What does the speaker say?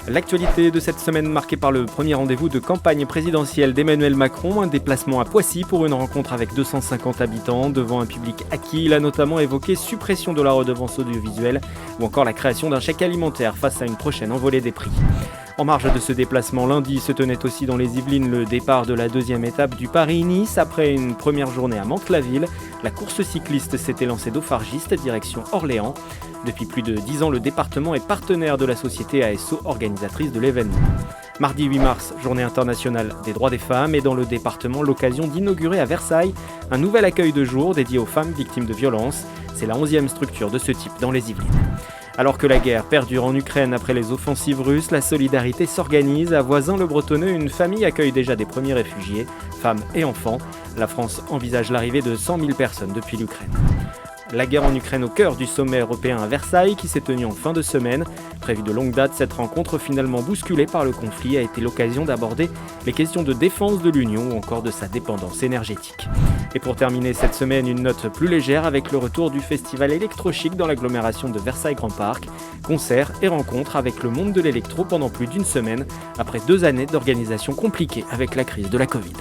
L'actualité de cette semaine marquée par le premier rendez-vous de campagne présidentielle d'Emmanuel Macron, un déplacement à Poissy pour une rencontre avec 250 habitants devant un public acquis. Il a notamment évoqué suppression de la redevance audiovisuelle ou encore la création d'un chèque alimentaire face à une prochaine envolée des prix. En marge de ce déplacement, lundi se tenait aussi dans les Yvelines le départ de la deuxième étape du Paris-Nice. Après une première journée à Mantes-la-Ville, la course cycliste s'était lancée d'Auffargiste direction Orléans. Depuis plus de 10 ans, le département est partenaire de la société ASO, organisatrice de l'événement. Mardi 8 mars, journée internationale des droits des femmes, et dans le département, l'occasion d'inaugurer à Versailles un nouvel accueil de jour dédié aux femmes victimes de violences. C'est la 11e structure de ce type dans les Yvelines. Alors que la guerre perdure en Ukraine après les offensives russes, la solidarité s'organise. À Voisins-le-Bretonneux, une famille accueille déjà des premiers réfugiés, femmes et enfants. La France envisage l'arrivée de 100 000 personnes depuis l'Ukraine. La guerre en Ukraine au cœur du sommet européen à Versailles qui s'est tenu en fin de semaine. Prévue de longue date, cette rencontre finalement bousculée par le conflit a été l'occasion d'aborder les questions de défense de l'Union ou encore de sa dépendance énergétique. Et pour terminer cette semaine, une note plus légère avec le retour du festival électrochic dans l'agglomération de Versailles-Grand Parc. Concerts et rencontres avec le monde de l'électro pendant plus d'une semaine après 2 années d'organisation compliquée avec la crise de la Covid.